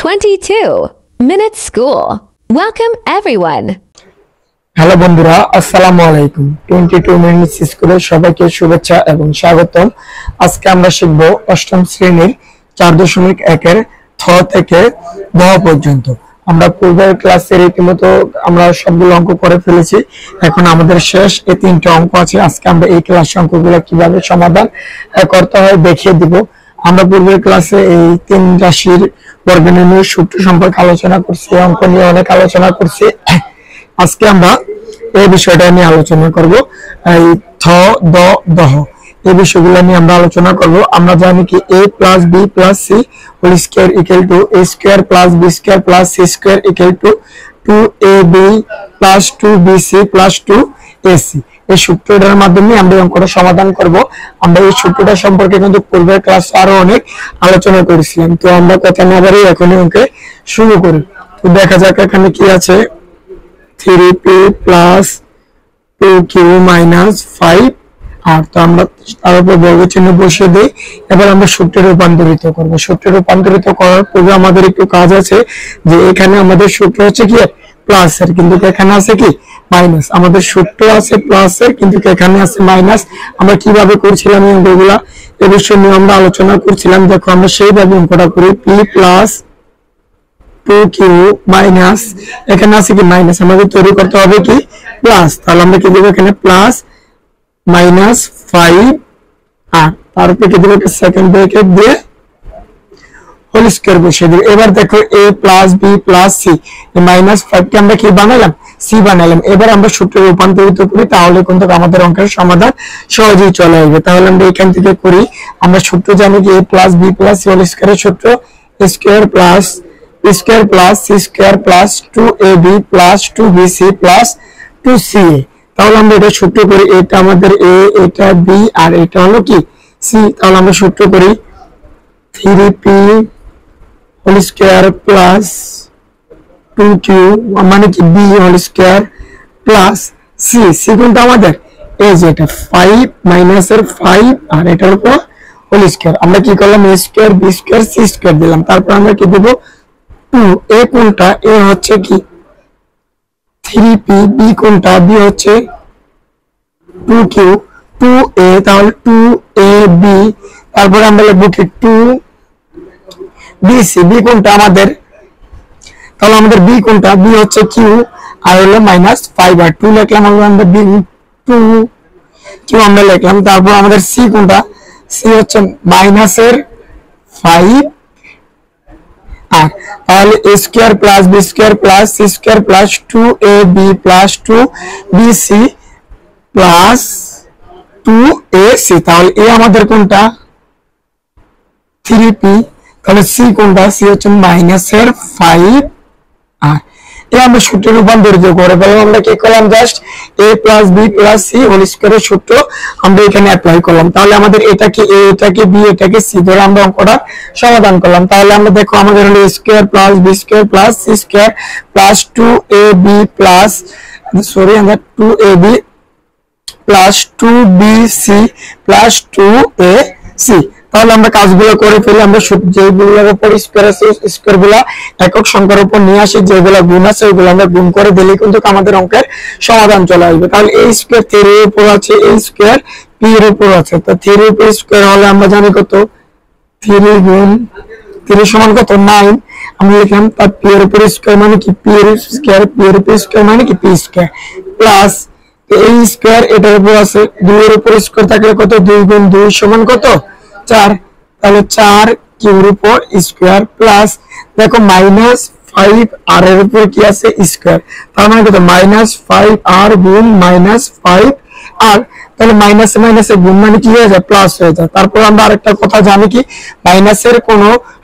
22 Minute School. Welcome everyone. Hello বন্ধুরা, আসসালামু আলাইকুম। 22 মিনিটস স্কুলের সবাইকে শুভেচ্ছা এবং স্বাগতম। আজকে আমরা শিখব অষ্টম শ্রেণীর 4.1 এর থ থেকে দ পর্যন্ত। আমরা পূর্বের ক্লাসে রীতিমতো আমরা সবগুলো অঙ্ক করে ফেলেছি। এখন আমাদের শেষ এই তিনটা অঙ্ক আছে। আজকে আমরা এই ক্লাস অঙ্কগুলো কিভাবে সমাধান করতে হয় দেখিয়ে দিব। আমরা পূর্বের ক্লাসে এই তিন রাশির বর্গনির্ণয়ের সূত্র সম্পর্কে আলোচনা করছি, অঙ্ক নিয়ে অনেক আলোচনা করছি। আজকে আমরা এই বিষয়টা নিয়ে আলোচনা করব। এই থ দ দহ এই বিষয়গুলো নিয়ে আমরা আলোচনা করব। আমরা জানি কি a plus b plus c whole square equal to a square plus b square plus c square equal to 2ab plus 2bc plus 2ac। এই সূত্রটার মাধ্যমে আমরা অঙ্কটা সমাধান করব। আমরা এই সূত্রটা সম্পর্কে কিন্তু পূর্বের ক্লাসে আরো অনেক আলোচনা করেছিলাম। তো আমরা কথা না বাড়িয়ে এখনই অঙ্কে শুরু করি। তো দেখা যাক এখানে কি আছে। 3p plus 2q minus 5 আর তো আমরা তার উপর বর্গ চিহ্ন বসিয়ে দেই। এবার আমরা সূত্রে রূপান্তরিত করব। সূত্রে রূপান্তরিত করার পূর্বে আমাদের একটু কাজ আছে, যে এখানে আমাদের সূত্র হচ্ছে কি প্লাস এর, কিন্তু এখানে আছে কি মাইনাস। আমাদের সূত্র আছে প্লাস এর, কিন্তু এখানে আছে মাইনাস। আমরা কিভাবে করছিলাম এই অঙ্কগুলা এ বিষয় নিয়ে আমরা আলোচনা করছিলাম। দেখো আমরা সেইভাবে অঙ্কটা করি। p plus 2q মাইনাস, এখানে আছে কি মাইনাস, আমাদের তৈরি করতে হবে কি প্লাস। তাহলে আমরা কি দেব এখানে প্লাস মাইনাস 5 আর তারপরে কি দেব সেকেন্ড ব্র্যাকেট দিয়ে হোল স্কয়ার বসিয়ে দেব। এবার দেখো a plus b plus c, এই মাইনাস 5 কে আমরা কি বানালাম c বানালাম। এবার আমরা সূত্রে রূপান্তরিত করি, তাহলে কিন্তু আমাদের অঙ্কের সমাধান সহজেই চলে আসবে। তাহলে আমরা এখান থেকে করি। আমরা সূত্র জানি যে a plus b plus c whole স্কয়ারের সূত্র a square plus b square plus c square plus 2ab plus 2bc plus 2ca। তাহলে আমরা এটা সূত্র করি। এটা আমাদের a, এটা b আর এটা হলো কি c। তাহলে আমরা সূত্র করি 3p whole square plus 2q মানে কি b whole square plus c। c কোনটা আমাদের এই যে এটা 5 মাইনাসের 5 আর এটার উপর হোল স্কয়ার। আমরা কি করলাম a square b square c square দিলাম। তারপর আমরা কি দেব 2, a কোনটা a হচ্ছে কি 3p, b কোনটা b হচ্ছে 2q 2a, তাহলে 2ab। তারপরে আমরা লিখব কি 2bc, b কোনটা আমাদের, তাহলে আমাদের b কোনটা b হচ্ছে q আর হলো মাইনাস 5 আর 2 লিখলাম। আমরা b 2q আমরা লিখলাম। তারপর আমাদের c কোনটা c হচ্ছে মাইনাসের 5 আর তাহলে a square plus b square plus c square plus 2ab plus 2bc plus 2ac। তাহলে a আমাদের কোনটা 3p, তাহলে c কোনটা c হচ্ছে মাইনাসের 5 আর এই আমরা সূত্রে রূপান্তরিত করে ফেললাম। আমরা কি করলাম just a plus b plus c whole স্কয়ারের সূত্র আমরা এখানে অ্যাপ্লাই করলাম। তাহলে আমাদের এটা কি a, এটা কি b, এটা কি c ধরে আমরা অঙ্কটা সমাধান করলাম। তাহলে আমরা দেখো আমাদের হলো a square plus b square plus c square plus 2ab plus আমরা 2ab plus 2bc plus 2ac। তাহলে আমরা কাজগুলো করে ফেলি। আমরা যেগুলোর উপর স্কয়ার আছে স্কয়ারগুলো একক সংখ্যার উপর নিয়ে আসি, যেগুলো গুণ আছে ওগুলো আমরা গুণ করে দিলেই কিন্তু আমাদের অঙ্কের সমাধান চলে আসবে। তাহলে a স্কয়ার 3 এর উপর আছে, a স্কয়ার p এর উপর আছে। তো 3p স্কয়ার হলে আমরা জানি কত 3 গুণ 3 সমান কত 9। আমরা লিখলাম তার p এর উপর স্কয়ার মানে কি p এর স্কয়ার, p এর উপর স্কয়ার মানে কি p square plus a square এটার উপর আছে 2 এর উপর স্কয়ার থাকলে কত 2 গুণ 2 সমান কত 4। তাহলে 4 কিউর উপর স্কয়ার প্লাস দেখো মাইনাস 5 আর এর উপর কি আছে স্কয়ার। তার মানে কত মাইনাস 5 আর গুণ মাইনাস 5 আর, তাহলে মাইনাস মাইনাসে গুণ মানে কি হয়ে যায় প্লাস হয়ে যায়। তারপর আমরা আরেকটা কথা জানি কি মাইনাসের কোন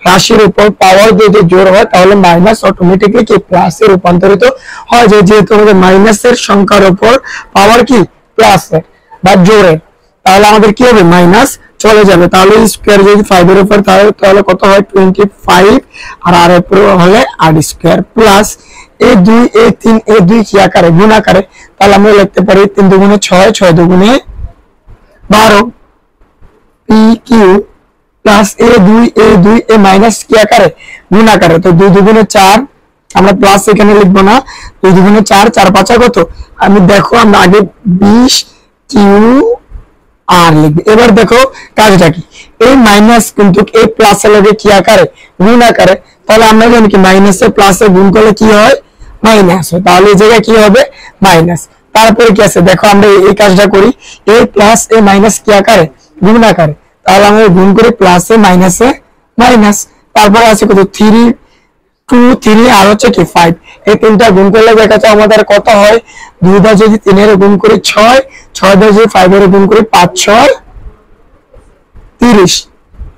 রাশির উপর পাওয়ার যদি জোড় হয় তাহলে মাইনাস অটোমেটিক্যালি কি প্লাসে রূপান্তরিত হয়। যেহেতু আমাদের মাইনাসের সংখ্যার উপর পাওয়ার কি প্লাসের বা জোড়ের, তাহলে আমাদের কি হবে মাইনাস চলে যাবে। তাহলে স্কয়ার যদি 5 এর উপর তাহলে কত হয় 25 আর আর উপর হলে আর square plus a2 a3 a2 কি আকারে গুণ আকারে। তাহলে আমরা লিখতে পারি 3 দুগুণে 6 6 দুগুণে 12 pq plus a2 a minus কি আকারে গুণ আকারে। তো 2 দুগুণে 4, আমরা প্লাস এখানে লিখবো না, 2 দুগুণে 4, 4 5 কত, আমি দেখো আমরা আগে 20 কিউ আর লিখবো। এবার দেখো কাজটা কি, এই মাইনাস কিন্তু এই প্লাস এর লগে কি আকারে গুণ আকারে, তাহলে আমরা জানি কি মাইনাসে প্লাসে গুণ করলে কি হয় মাইনাস হয়, তাহলে এই জায়গায় কি হবে মাইনাস। তারপরে কি আছে দেখো আমরা এই কাজটা করি, a প্লাস a মাইনাস কি আকারে গুণ আকারে, তাহলে আমরা গুণ করি প্লাসে মাইনাসে মাইনাস। তারপরে আছে কত 3 2 3 আর হচ্ছে কি 5, এই তিনটা গুণ করলে দেখা যায় আমাদের কত হয়, 2 দা যদি 3 এর গুণ করি 6, 6 দা যদি 5 এর গুণ করি 5 6 30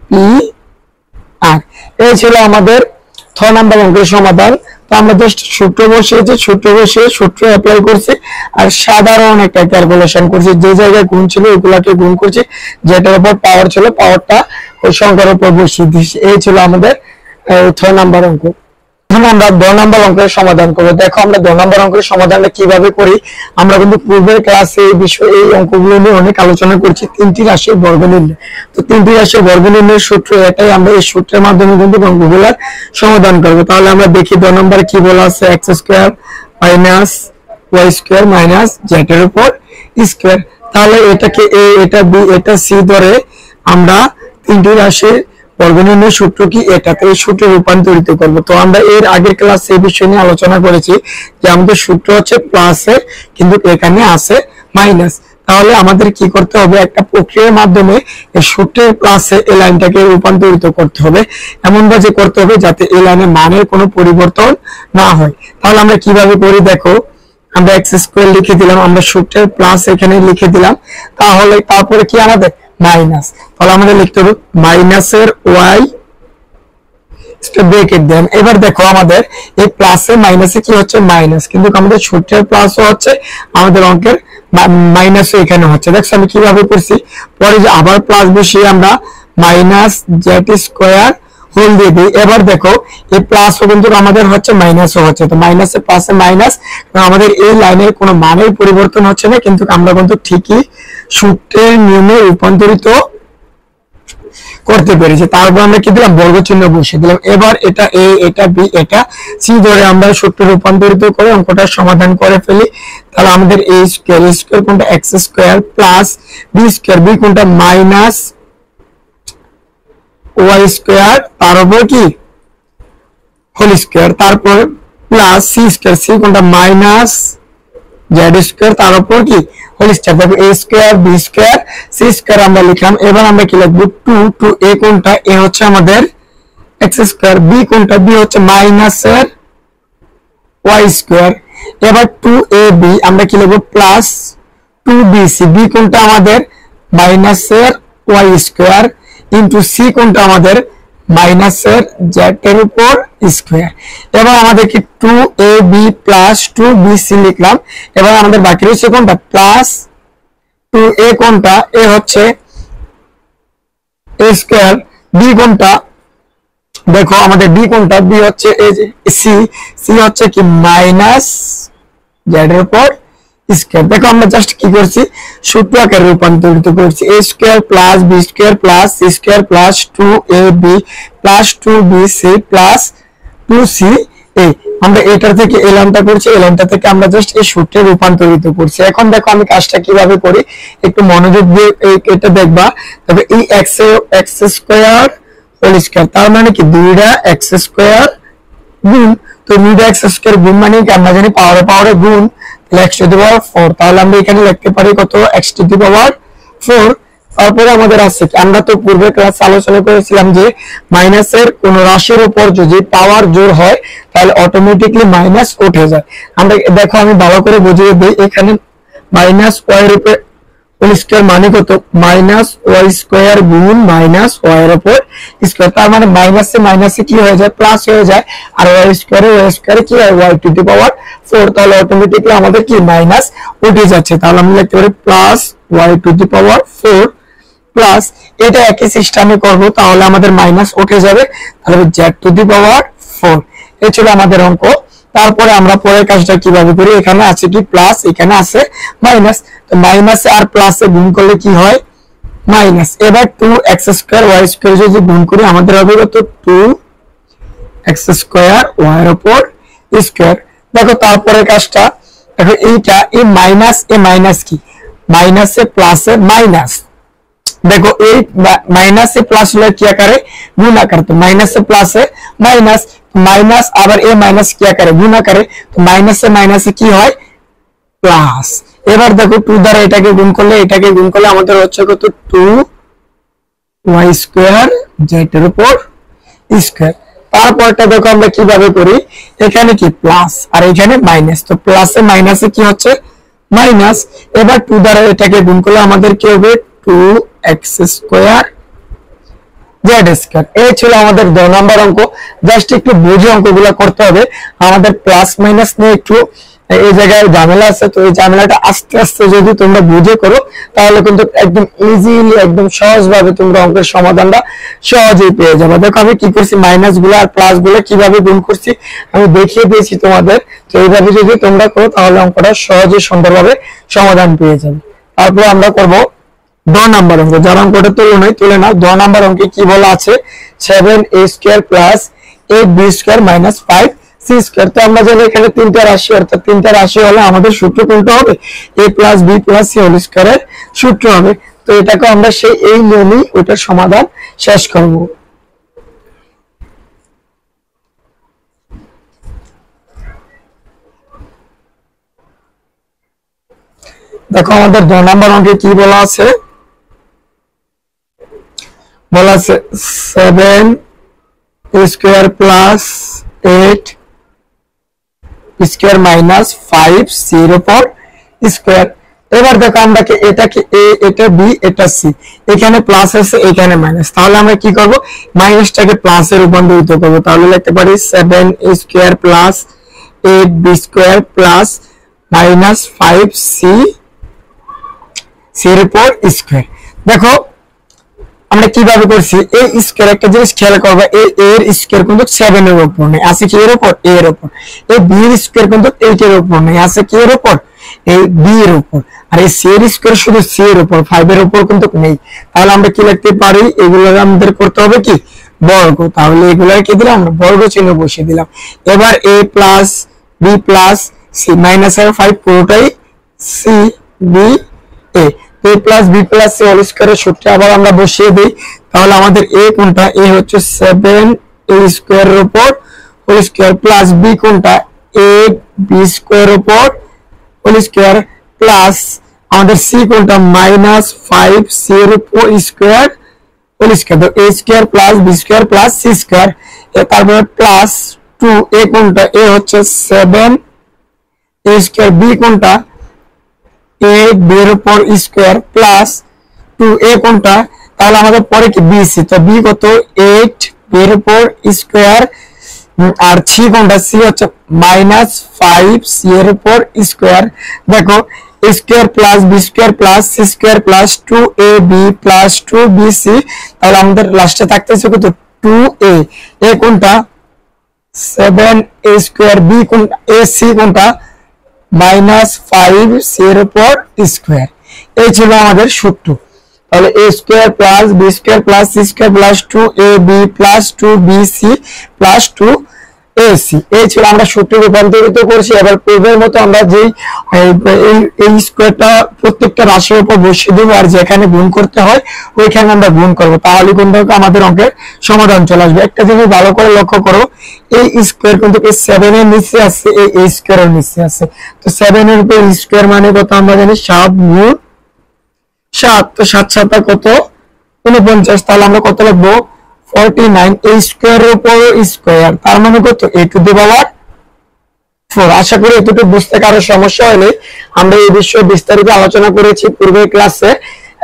পি আর। এই ছিল আমাদের 6 নাম্বার অঙ্কের সমাধান। তো আমরা জাস্ট সূত্র বসিয়েছি, সূত্র অ্যাপ্লাই করছি আর সাধারণ একটা ক্যালকুলেশন করছি, যে জায়গায় গুণ ছিল ওগুলাকে গুণ করছি, যেটার উপর পাওয়ার ছিল পাওয়ারটা ওই সংখ্যার উপর বসিয়ে দিচ্ছি। এই ছিল আমাদের 6 নাম্বার অঙ্ক। এখন আমরা 2 নাম্বার অঙ্কের সমাধান করব। দেখো আমরা 2 নাম্বার অঙ্কের সমাধানটা কিভাবে করি, আমরা কিন্তু পূর্বের ক্লাসে এই বিষয়ে এই অঙ্কগুলো নিয়ে অনেক আলোচনা করছি, 3টি রাশির বর্গনির্ণয়। তো 3টি রাশির বর্গনির্ণয়ের সূত্র এটাই, আমরা এই সূত্রের মাধ্যমে কিন্তু অঙ্কগুলোর সমাধান করব। তাহলে আমরা দেখি 2 নম্বরে কি বলা আছে, x² - y² - z এর উপর স্কয়ার। তাহলে এটাকে a, এটা b, এটা c ধরে আমরা 3টি রাশির বর্গনির্ণয় সূত্র কি এটাতে এই সূত্রে রূপান্তরিত করব। তো আমরা এর আগের ক্লাসে এই বিষয় নিয়ে আলোচনা করেছি যে আমাদের সূত্র হচ্ছে প্লাসের, কিন্তু এখানে আছে মাইনাস। তাহলে আমাদের কি করতে হবে, একটা প্রক্রিয়ার মাধ্যমে এই সূত্রের প্লাসে এই লাইনটাকে রূপান্তরিত করতে হবে, এমন ভাবে করতে হবে যাতে এই লাইনের মানের কোনো পরিবর্তন না হয়। তাহলে আমরা কিভাবে করি দেখো, আমরা x² লিখে দিলাম, আমরা সূত্রের প্লাস এখানে লিখে দিলাম, তাহলে তারপরে কি আমাদের মাইনাস, তাহলে আমাদের লিখতে হবে মাইনাসের y ব্রেকেট দেন। এবার দেখো আমাদের এই প্লাসে মাইনাসে কি হচ্ছে মাইনাস, কিন্তু আমাদের সূত্রের প্লাসও হচ্ছে আমাদের অঙ্কের মাইনাসও এখানে হচ্ছে। দেখছো আমি কিভাবে করছি, পরে যে আবার প্লাস বসিয়ে আমরা মাইনাস z² হোল দিয়ে দিই। এবার দেখো এই প্লাসও কিন্তু আমাদের হচ্ছে মাইনাসও হচ্ছে, তো মাইনাসে প্লাসে মাইনাস, আমাদের এই লাইনের কোনো মানের পরিবর্তন হচ্ছে না, কিন্তু আমরা কিন্তু ঠিকই সূত্রের নিয়মে রূপান্তরিত করতে পেরেছি। তারপর আমরা কি দিলাম, বর্গ চিহ্ন বসিয়ে দিলাম। এবার এটা a, এটা b, এটা c ধরে আমরা সূত্রে রূপান্তরিত করে অঙ্কটা সমাধান করে ফেলি। তাহলে আমাদের a² কোনটা x² প্লাস b², b কোনটা মাইনাস y², তার উপর কি হোল স্কয়ার, তারপর প্লাস c², c কোনটা মাইনাস z², তার উপর কি হোল স্কয়ার। দেখো a² b² c² আমরা লিখলাম। এবার আমরা কি লিখব, 2 a কোনটা, a হচ্ছে আমাদের x², b কোনটা, b হচ্ছে মাইনাসের y²। এবার 2ab আমরা কি লিখব প্লাস 2bc, b কোনটা আমাদের মাইনাসের y² ইনটু c কোনটা আমাদের মাইনাসের z এর উপর স্কয়ার। এবার আমাদের কি 2ab প্লাস 2bc লিখলাম। এবার আমাদের বাকি রয়েছে কোনটা, প্লাস 2a কোনটা, a হচ্ছে a স্কয়ার, b কোনটা দেখো আমাদের b কোনটা, b হচ্ছে এই যে c হচ্ছে কি মাইনাস z এর উপর স্কয়ার। দেখো আমরা জাস্ট কি করছি, সূত্র আকারে রূপান্তরিত করছি, a² plus b² plus c² plus 2ab plus 2bc plus 2ca। আমরা এটার থেকে এই লাইনটা করছি, এই লাইনটা থেকে আমরা জাস্ট এই সূত্রে রূপান্তরিত করছি। এখন দেখো আমি কাজটা কিভাবে করি, একটু মনোযোগ দিয়ে এটা দেখবা। তবে এই x² হোল স্কয়ার, তার মানে কি 2টা x² গুণ, তো 2টা x² গুণ মানে কি আমরা জানি পাওয়ারে পাওয়ারে গুণ, x⁴। তাহলে আমরা এখানে লিখতে পারি কত, x⁴। তারপরে আমাদের আছে কি, আমরা তো পূর্বে ক্লাসে আলোচনা করেছিলাম যে মাইনাসের কোন রাশির উপর যদি পাওয়ার জোর হয় তাহলে অটোমেটিক্যালি মাইনাস উঠে যায়। আমরা দেখো আমি ভালো করে বুঝিয়ে দিই, এখানে মাইনাস y এর উপর হোল স্কয়ার মানে কত, মাইনাস y² গুণ মাইনাস y এর উপর স্কয়ার। তার মানে মাইনাসে মাইনাসে কি হয়ে যায়, প্লাস হয়ে যায়, আর y² কি হয় y⁴। তাহলে অটোমেটিক্যালি আমাদের কি মাইনাস উঠে যাচ্ছে। তাহলে আমরা লিখতে পারি প্লাস y⁴ প্লাস এটা একই সিস্টেমে করব, তাহলে আমাদের মাইনাস উঠে যাবে, তাহলে z⁴। এই ছিল আমাদের অঙ্ক। তারপরে আমরা পরের কাজটা কিভাবে করি, এখানে আছে কি প্লাস, এখানে আছে মাইনাস, তো মাইনাসে আর প্লাসে গুণ করলে কি হয় মাইনাস, এবার 2x স্কয়ার y স্কয়ার যদি গুণ করি আমাদের হবে কত 2x স্কয়ার y এর উপর স্কয়ার। দেখো তারপরে কাজটা দেখো, এইটা এই মাইনাস কি, মাইনাসে প্লাসে মাইনাস, দেখো এই মাইনাসে প্লাস হলে কি আকারে, গুণ আকারে, তো মাইনাসে প্লাসে মাইনাস, মাইনাস আবার এ মাইনাস কি আকারে, গুণ আকারে, তো মাইনাসে মাইনাসে কি হয়, প্লাস। এবার দেখো 2 দ্বারা এটাকে গুণ করলে আমাদের হচ্ছে কত 2y স্কয়ার z এর উপর স্কয়ার। তারপরটা দেখো আমরা কিভাবে করি, এখানে কি প্লাস আর এখানে মাইনাস, তো প্লাসে মাইনাসে কি হচ্ছে মাইনাস। এবার 2 দ্বারা এটাকে গুণ করলে আমাদের কি হবে 2x স্কয়ার z স্কয়ার। এই ছিল আমাদের 2 নম্বর অঙ্ক। জাস্ট একটু বুঝে অঙ্কগুলো করতে হবে, আমাদের প্লাস মাইনাস নিয়ে একটু এই জায়গায় ঝামেলা আছে, তো এই ঝামেলাটা আস্তে আস্তে যদি তোমরা বুঝে করো তাহলে কিন্তু একদম ইজিলি একদম সহজভাবে তোমরা অঙ্কের সমাধানটা সহজেই পেয়ে যাবে। দেখো আমি কি করছি, মাইনাস গুলো আর প্লাস গুলো কিভাবে গুণ করছি আমি দেখিয়ে দিয়েছি তোমাদের, তো এইভাবে যদি তোমরা করো তাহলে অঙ্কটা সহজে সুন্দরভাবে সমাধান পেয়ে যাবে। তারপরে আমরা করব 2 নম্বর অঙ্ক, যারা অঙ্কটা তুলে নাও। 2 নম্বর অঙ্কে কি বলা আছে, 7a square plus 8b square minus 5c square. তো আমরা জানি এখানে তিনটা রাশি, অর্থাৎ তিনটা রাশি হলে আমাদের সূত্র কোনটা হবে, a plus b plus c whole স্কয়ারের সূত্র হবে। তো এটাকে আমরা সেই এই নিয়মেই ওটার সমাধান শেষ করব। দেখো আমাদের 2 নম্বর অঙ্কে কি বলা আছে, 7 square plus 8 square minus 5 c এর উপর স্কয়ার। এবার দেখো আমরা এটাকে a, এটা b, এটা c, এখানে প্লাস আছে এখানে মাইনাস, তাহলে আমরা কি করব, মাইনাসটাকে প্লাসে রূপান্তরিত করব। তাহলে লিখতে পারি 7 square plus 8b square plus minus 5c এর উপর স্কয়ার। দেখো আমরা কিভাবে করছি, এই স্কয়ার একটা জিনিস খেয়াল করবে, এই এর স্কয়ার কিন্তু 7 এর উপর নেই, আছে কি এর উপর, a এর উপর। এই b এর স্কয়ার কিন্তু 8 এর উপর নেই, আছে কি এর উপর, এই b এর উপর। আর এই c এর স্কয়ার শুধু c এর উপর, 5 এর উপর কিন্তু নেই। তাহলে আমরা কি লিখতে পারি, এগুলো আমাদের করতে হবে কি বর্গ, তাহলে এগুলোকে কি দিলাম, আমরা বর্গ চিহ্ন বসিয়ে দিলাম। এবার a plus b plus c minus 5 পুরোটাই c b a, a plus b plus c whole স্কয়ারের সূত্র আবার আমরা বসিয়ে দেই। তাহলে আমাদের a কোনটা, a হচ্ছে 7a স্কয়ারের উপর হোল স্কয়ার প্লাস b কোনটা, a b স্কয়ারের উপর হোল স্কয়ার প্লাস আমাদের c কোনটা মাইনাস 5c এর উপর স্কয়ার হোল স্কয়ার। তো a square plus b square plus c square, তারপরে প্লাস 2a কোনটা, a হচ্ছে 7a স্কয়ার, b কোনটা 8 b এর উপর স্কয়ার প্লাস 2a কোনটা, তাহলে আমাদের পরে কি bc, তো b কত 8 b এর উপর স্কয়ার, আর c কোনটা, c হচ্ছে মাইনাস 5c এর উপর স্কয়ার। দেখো a square plus b square plus c square plus 2ab plus 2bc, তাহলে আমাদের লাস্টে থাকতেছে কত 2a, a কোনটা 7a স্কয়ার, b কোনটা, a c কোনটা মাইনাস 5c এর উপর স্কয়ার। এই ছিল আমাদের সূত্র। তাহলে a square plus b square plus c square plus 2ab plus 2bc plus 2ac, এই ছিল আমরা সূত্রে রূপান্তরিত করছি। এবার পূর্বের মতো আমরা যেই এই স্কয়ারটা প্রত্যেকটা রাশির উপর বসিয়ে দেবো, আর যেখানে গুণ করতে হয় ওইখানে আমরা গুণ করব, তাহলে কিন্তু আমাদের অঙ্কের সমাধান চলে আসবে। একটা জিনিস ভালো করে লক্ষ্য করো, এই স্কয়ার কিন্তু 7 এর নিচে আছে, এই স্কয়ারের নিচে আছে, তো 7 এর উপর স্কয়ার মানে কত আমরা জানি 7 গুণ 7, তো 7 7 কত 49, তাহলে আমরা কত লিখবো 49 a স্কয়ারের উপর স্কয়ার, তার মানে কত a টু দি পাওয়ার 4। আশা করি এতটুকু বুঝতে কারো সমস্যা হয়নি, আমরা এই বিষয়ে বিস্তারিত আলোচনা করেছি পূর্বের ক্লাসে।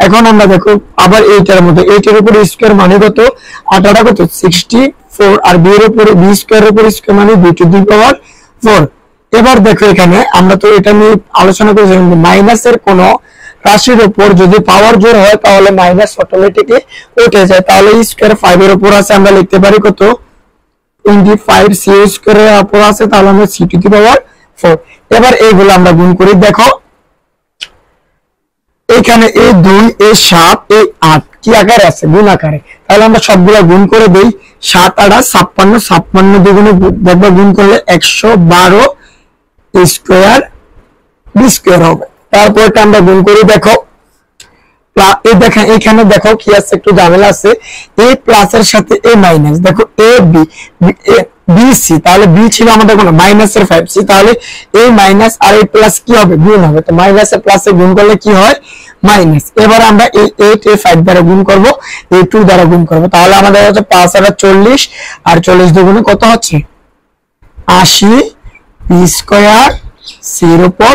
এখন আমরা দেখো আবার এইটার মধ্যে, এইটার উপর স্কয়ার মানে কত 8 কত 64, আর b এর উপর b স্কয়ারের উপর স্কয়ার মানে b টু দি পাওয়ার 4। এবার দেখো এখানে আমরা তো এটা নিয়ে আলোচনা করেছি, মাইনাসের কোন রাশির উপর যদি পাওয়ার জোর হয় তাহলে মাইনাস অটোমেটিকলি উঠে যায়, তাহলে স্কয়ার 5 এর উপর আছে, আমরা লিখতে পারি কত 25 c স্কয়ারের উপর আছে, তাহলে আমরা c টু দি পাওয়ার 4। এবার এইগুলো আমরা গুণ করি। দেখো এখানে এই 2 এই 7 এই 8 কি আকারে আছে? গুণ আকারে। তাহলে আমরা সবগুলা গুণ করে দেই। 7 8 56, 56 দুগুণে দেখবা গুণ করলে 112 স্কয়ার বি স্কয়ার হবে। তারপরটা আমরা গুণ করে দেখো, এই দেখেন এখানে দেখো কি আছে, একটু ঝামেলা আছে। এ প্লাসের সাথে এ মাইনাস, দেখো এ বি বি সি, তাহলে বি ছিল আমাদের কোন মাইনাসের 5 সি, তাহলে এই মাইনাস আর এই প্লাস কি হবে? গুণ হবে। তো মাইনাস এর প্লাসে গুণ করলে কি হয়? মাইনাস। এবার আমরা এই 8 এ 5 দ্বারা গুণ করব, এই 2 দ্বারা গুণ করব, তাহলে আমাদের হচ্ছে 5 আর 40, আর 40 দুগুণে কত হচ্ছে? 80 বি স্কয়ার সির উপর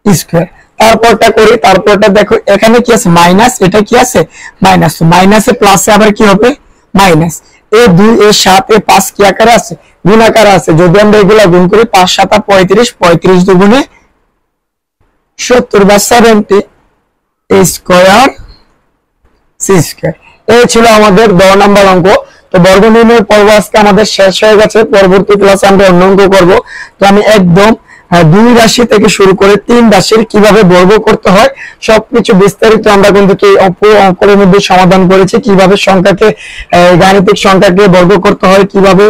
স্কয়ার। তারপরটা করি, তারপরটা দেখো এখানে কি আছে? মাইনাস, এটা কি আছে? মাইনাস। তো মাইনাসে প্লাসে আবার কি হবে? মাইনাস। এই 2 এই 7 এই 5 কি আকারে আছে? গুণ আকারে আছে। যদি আমরা এগুলা গুণ করি 5 7 35, 35 দুগুণে 70 বা 70 স্কয়ার সি স্কয়ার। এই ছিল আমাদের 10 নম্বর অঙ্ক। তো বর্গ নির্ণয়ের পর্ব আজকে আমাদের শেষ হয়ে গেছে। পরবর্তী ক্লাসে আমরা অন্য অঙ্ক করব। তো আমি একদম 2 রাশি থেকে শুরু করে 3 রাশির কিভাবে বর্গ করতে হয় সবকিছু বিস্তারিত আমরা কিন্তু এই অঙ্কের মধ্যে সমাধান করেছি। কিভাবে সংখ্যাকে গাণিতিক সংখ্যাকে বর্গ করতে হয়, কিভাবে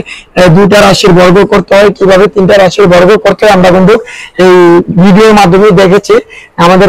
2টা রাশির বর্গ করতে হয়, কিভাবে 3টা রাশির বর্গ করতে হয়, আমরা কিন্তু এই ভিডিওর মাধ্যমে দেখেছি। আমাদের